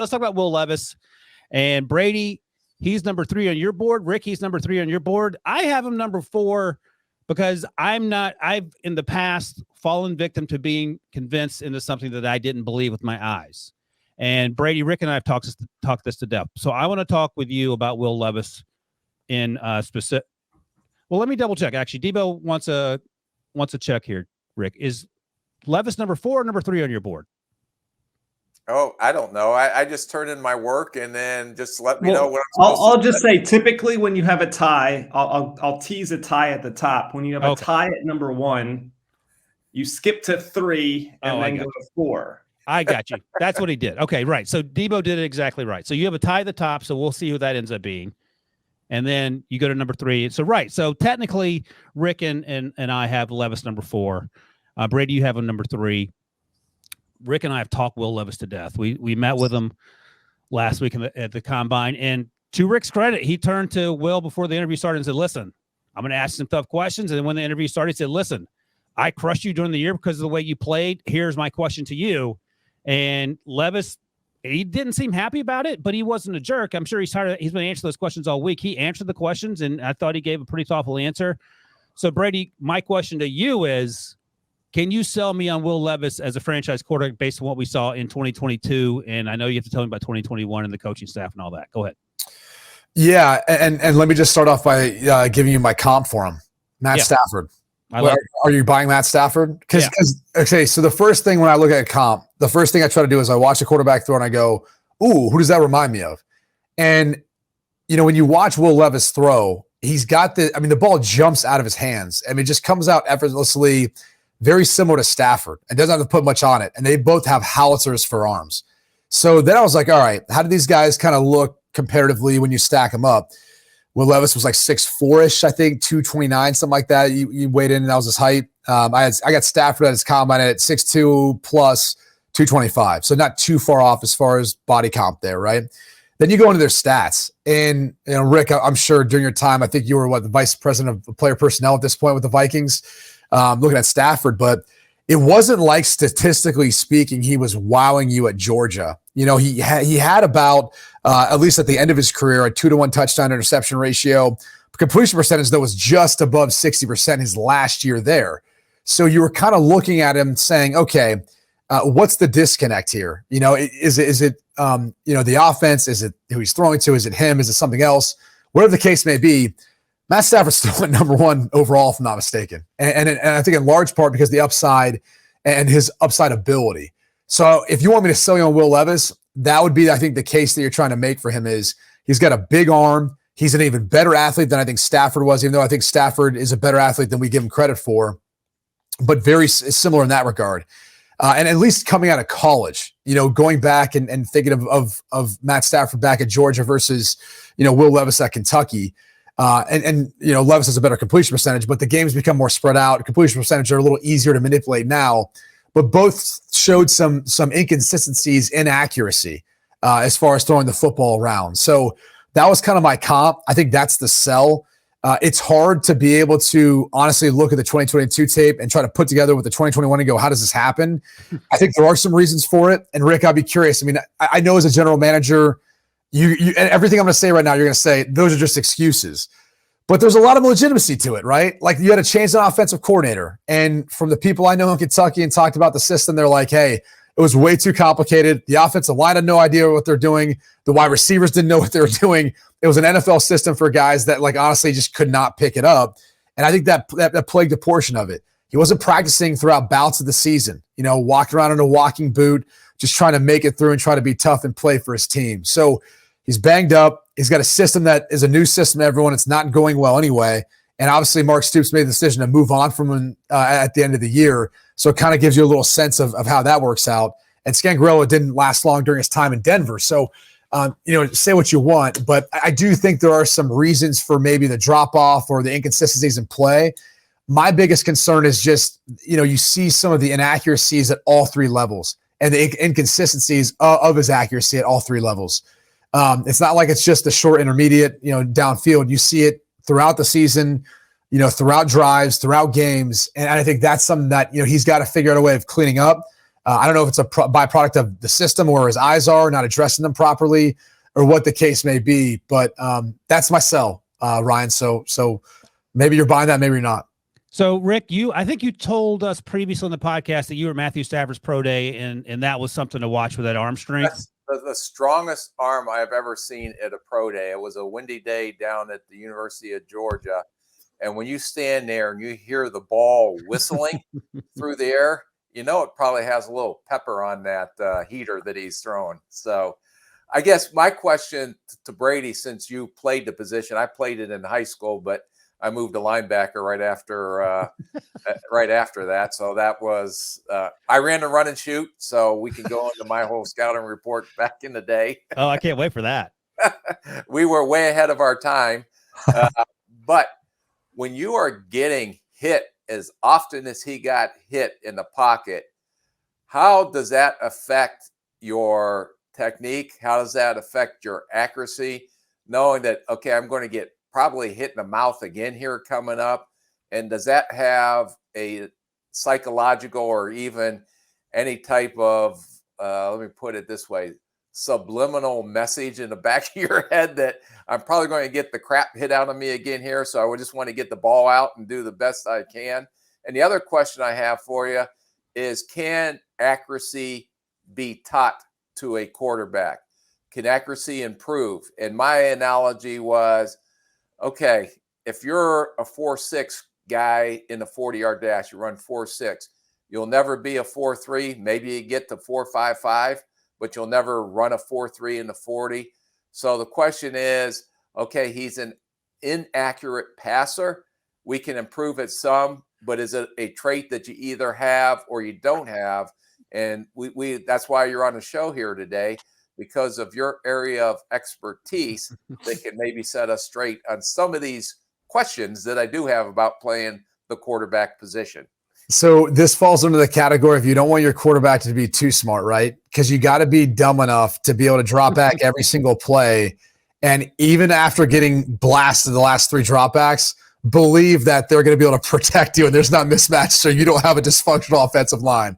let's talk about Will Levis and Brady. He's number 3 on your board. Rick, he's number 3 on your board. I have him number 4 because I've in the past fallen victim to being convinced into something that I didn't believe with my eyes. And Brady, Rick, and I have talked this to death. So I want to talk with you about Will Levis in specific. Well, let me double check. Actually, Debo wants a check here. Rick, is Levis number 4 or number 3 on your board? Oh, I don't know. I just turn in my work and then just let me know what I'm supposed I'll just say, typically when you have a tie, I'll tease a tie at the top. When you have a tie at number 1, you skip to 3 and then go to 4. I got you. That's what he did. Okay, right. So Debo did it exactly right. So you have a tie at the top, so we'll see who that ends up being. And then you go to number 3. So right. So technically, Rick and I have Levis number 4. Brady, you have him number 3. Rick and I have talked Will Levis to death. We met with him last week at the combine, and to Rick's credit, he turned to Will before the interview started and said, "Listen, I'm going to ask some tough questions." And then when the interview started, he said, "Listen, I crushed you during the year because of the way you played. Here's my question to you." And Levis, he didn't seem happy about it, but he wasn't a jerk. I'm sure he's tired. He's been answering those questions all week. He answered the questions, and I thought he gave a pretty thoughtful answer. So, Brady, my question to you is, can you sell me on Will Levis as a franchise quarterback based on what we saw in 2022? And I know you have to tell me about 2021 and the coaching staff and all that. Go ahead. Yeah, and let me just start off by giving you my comp for him, Matt Stafford. Are you buying Matt Stafford? Because okay, so the first thing when I look at a comp, the first thing I try to do is I watch a quarterback throw and I go, "Ooh, who does that remind me of?" And when you watch Will Levis throw, he's got the ball jumps out of his hands. I mean, it just comes out effortlessly, very similar to Stafford, and doesn't have to put much on it. And they both have howitzers for arms. So then I was like, all right, how do these guys kind of look comparatively when you stack them up? Will Levis was like 6'4"-ish, I think, 229, something like that. You weighed in, and that was his height. I got Stafford at his combine at 6'2 plus 225. So not too far off as far as body comp there, right? Then you go into their stats. And Rick, I'm sure during your time, I think you were the vice president of player personnel at this point with the Vikings, looking at Stafford, but it wasn't like, statistically speaking, he was wowing you at Georgia. He had about, at least at the end of his career, a 2-to-1 touchdown interception ratio. Completion percentage, though, was just above 60% his last year there. So you were kind of looking at him saying, okay, what's the disconnect here? Is it the offense? Is it who he's throwing to? Is it him? Is it something else? Whatever the case may be, Matt Stafford's still at number 1 overall, if I'm not mistaken. And I think in large part because the upside and his upside ability. So if you want me to sell you on Will Levis, that would be, I think, the case that you're trying to make for him is he's got a big arm. He's an even better athlete than I think Stafford was, even though I think Stafford is a better athlete than we give him credit for, but very similar in that regard. And at least coming out of college, going back and thinking of Matt Stafford back at Georgia versus, Will Levis at Kentucky. Levis has a better completion percentage, but the games become more spread out. Completion percentage are a little easier to manipulate now, but both showed some inconsistencies in accuracy as far as throwing the football around. So that was kind of my comp. I think that's the sell. It's hard to be able to honestly look at the 2022 tape and try to put together with the 2021 and go, how does this happen? I think there are some reasons for it. And Rick, I'd be curious. I mean, I know as a general manager, you and everything I'm going to say right now, you're going to say those are just excuses, but there's a lot of legitimacy to it, right? Like you had to change an offensive coordinator, and from the people I know in Kentucky and talked about the system, they're like, hey, it was way too complicated. The offensive line had no idea what they're doing. The wide receivers didn't know what they were doing. It was an NFL system for guys that honestly just could not pick it up. And I think that plagued a portion of it. He wasn't practicing throughout bouts of the season, walking around in a walking boot, just trying to make it through and try to be tough and play for his team. So he's banged up. He's got a system that is a new system to everyone. It's not going well anyway. And obviously Mark Stoops made the decision to move on from him at the end of the year. So it kind of gives you a little sense of how that works out. And Scangarello didn't last long during his time in Denver. So, say what you want, but I do think there are some reasons for maybe the drop-off or the inconsistencies in play. My biggest concern is just, you see some of the inaccuracies at all 3 levels and the inconsistencies of his accuracy at all 3 levels. It's not like it's just the short intermediate, downfield. You see it throughout the season, throughout drives, throughout games. And I think that's something that, he's got to figure out a way of cleaning up. I don't know if it's a byproduct of the system or his eyes are not addressing them properly or what the case may be. But that's my sell, Ryan. So maybe you're buying that, maybe you're not. So, Rick, I think you told us previously on the podcast that you were at Matthew Stafford's pro day, and that was something to watch with that arm strength. That's the strongest arm I've ever seen at a pro day. It was a windy day down at the University of Georgia. And when you stand there and you hear the ball whistling through the air, you know it probably has a little pepper on that heater that he's throwing. So I guess my question to Brady, since you played the position, I played it in high school, but I moved to linebacker right after that. So that was I ran the run and shoot. So we can go into my whole scouting report back in the day. Oh, I can't wait for that. We were way ahead of our time. But when you are getting hit as often as he got hit in the pocket, how does that affect your technique? How does that affect your accuracy? Knowing that, okay, I'm going to get probably hit in the mouth again here coming up. And does that have a psychological or even any type of, let me put it this way, subliminal message in the back of your head that I'm probably going to get the crap hit out of me again here. So I would just want to get the ball out and do the best I can. And the other question I have for you is, can accuracy be taught to a quarterback? Can accuracy improve? And my analogy was, okay, if you're a 4.6 guy in the 40-yard dash, you run 4.6, you'll never be a 4.3. Maybe you get to 4.55, but you'll never run a 4.3 in the 40. So the question is, okay, he's an inaccurate passer. We can improve it some, but is it a trait that you either have or you don't have? And we that's why you're on the show here today, because of your area of expertise that can maybe set us straight on some of these questions that I do have about playing the quarterback position. So this falls under the category if you don't want your quarterback to be too smart, right? Because you got to be dumb enough to be able to drop back every single play. And even after getting blasted the last 3 dropbacks, believe that they're going to be able to protect you and there's not mismatch so you don't have a dysfunctional offensive line.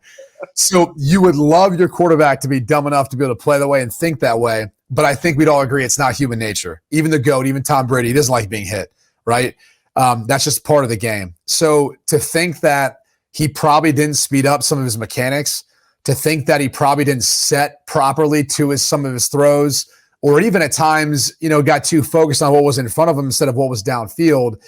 So you would love your quarterback to be dumb enough to be able to play that way and think that way. But I think we'd all agree it's not human nature. Even the GOAT, even Tom Brady, he doesn't like being hit, right? That's just part of the game. So to think that he probably didn't speed up some of his mechanics, to think that he probably didn't set properly to some of his throws, or even at times, got too focused on what was in front of him instead of what was downfield.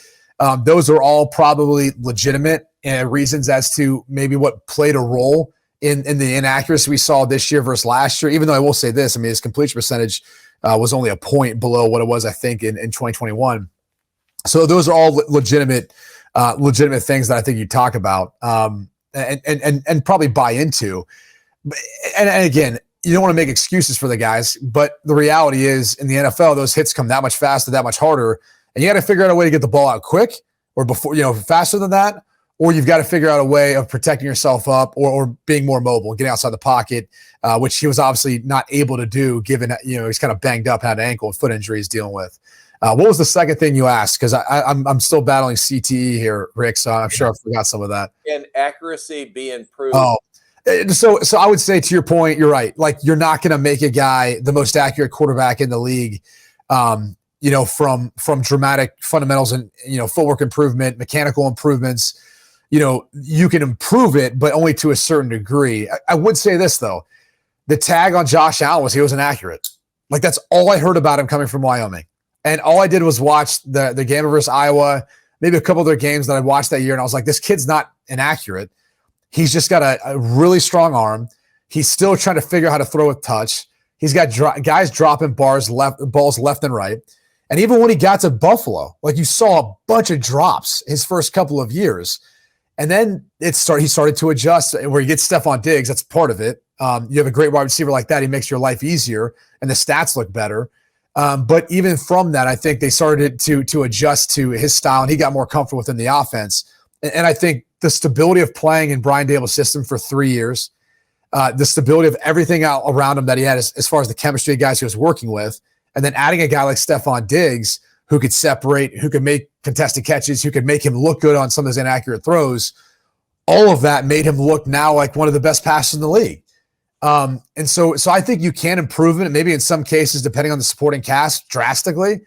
Those are all probably legitimate reasons as to maybe what played a role in the inaccuracy we saw this year versus last year. Even though I will say this, his completion percentage was only a point below what it was, I think, in 2021. So those are all legitimate things that I think you talk about and probably buy into. And again, you don't want to make excuses for the guys, but the reality is in the NFL, those hits come that much faster, that much harder, and you got to figure out a way to get the ball out quick or before, faster than that, or you've got to figure out a way of protecting yourself up or being more mobile, getting outside the pocket, which he was obviously not able to do given, he's kind of banged up, had an ankle and foot injury he's dealing with. What was the second thing you asked? Because I'm still battling CTE here, Rick, so I'm sure I forgot some of that. Can accuracy be improved? Oh, so I would say to your point, you're right. Like, you're not going to make a guy the most accurate quarterback in the league, from dramatic fundamentals and, footwork improvement, mechanical improvements. You can improve it, but only to a certain degree. I would say this, though. The tag on Josh Allen was he was inaccurate. Like, that's all I heard about him coming from Wyoming. And all I did was watch the game versus Iowa, maybe a couple other games that I watched that year, and I was like, this kid's not inaccurate. He's just got a really strong arm. He's still trying to figure out how to throw with touch. He's got guys dropping balls left and right. And even when he got to Buffalo, like, you saw a bunch of drops his first couple of years. And then he started to adjust where he gets Stephon Diggs. That's part of it. You have a great wide receiver like that. He makes your life easier and the stats look better. But even from that, I think they started to adjust to his style and he got more comfortable within the offense. And I think the stability of playing in Brian Dable's system for 3 years, the stability of everything out around him that he had as far as the chemistry of guys he was working with, and then adding a guy like Stephon Diggs who could separate, who could make contested catches, who could make him look good on some of his inaccurate throws, all of that made him look now like one of the best passers in the league. And so I think you can improve it, maybe in some cases, depending on the supporting cast, drastically.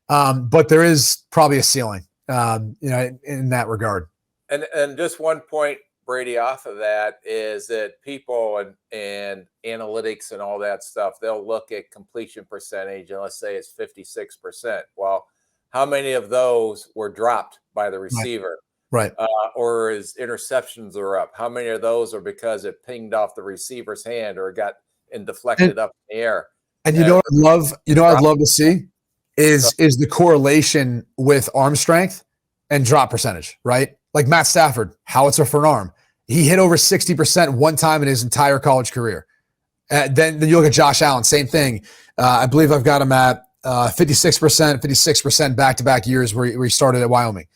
But there is probably a ceiling, in that regard. And just one point, Brady, off of that is that people and analytics and all that stuff, they'll look at completion percentage and let's say it's 56%. Well, how many of those were dropped by the receiver? Right. Or his interceptions are up? How many of those are because it pinged off the receiver's hand or got and deflected up in the air? And what I'd love to see is the correlation with arm strength and drop percentage, right? Like Matt Stafford, howitzer for an arm. He hit over 60% one time in his entire college career. Then you look at Josh Allen, same thing. I believe I've got him at 56% back-to-back years where he started at Wyoming.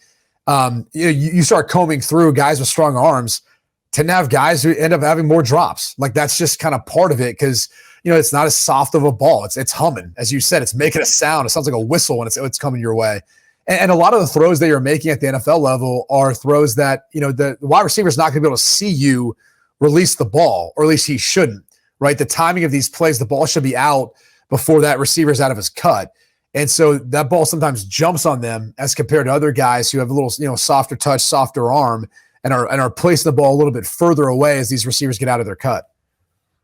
You start combing through guys with strong arms, tend to have guys who end up having more drops. Like that's just kind of part of it because it's not as soft of a ball. It's humming, as you said. It's making a sound. It sounds like a whistle when it's coming your way. And a lot of the throws that you're making at the NFL level are throws that the wide receiver is not going to be able to see you release the ball, or at least he shouldn't. Right? The timing of these plays, the ball should be out before that receiver's out of his cut. And so that ball sometimes jumps on them as compared to other guys who have a little, softer touch, softer arm, and are placing the ball a little bit further away as these receivers get out of their cut.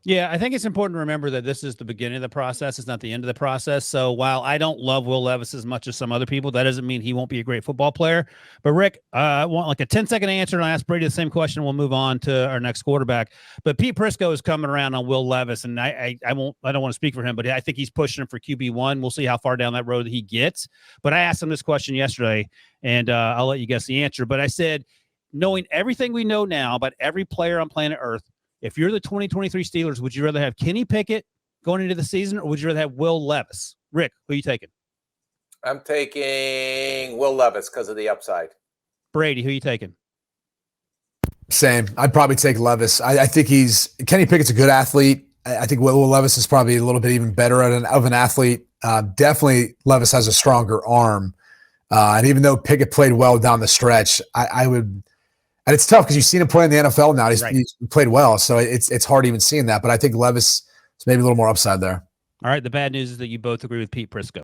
Yeah, I think it's important to remember that this is the beginning of the process. It's not the end of the process. So while I don't love Will Levis as much as some other people, that doesn't mean he won't be a great football player. But Rick, I want like a 10-second answer, and I'll ask Brady the same question. We'll move on to our next quarterback. But Pete Prisco is coming around on Will Levis, and I don't want to speak for him, but I think he's pushing him for QB1. We'll see how far down that road he gets. But I asked him this question yesterday, and I'll let you guess the answer. But I said, knowing everything we know now about every player on planet Earth, if you're the 2023 Steelers, would you rather have Kenny Pickett going into the season, or would you rather have Will Levis? Rick, who are you taking? I'm taking Will Levis because of the upside. Brady, who are you taking? Same. I'd probably take Levis. I think Kenny Pickett's a good athlete. I think Will Levis is probably a little bit even better of an athlete. Definitely Levis has a stronger arm. And even though Pickett played well down the stretch, I would – and it's tough because you've seen him play in the NFL now. He's played well, so it's hard even seeing that. But I think Levis is maybe a little more upside there. All right, the bad news is that you both agree with Pete Prisco.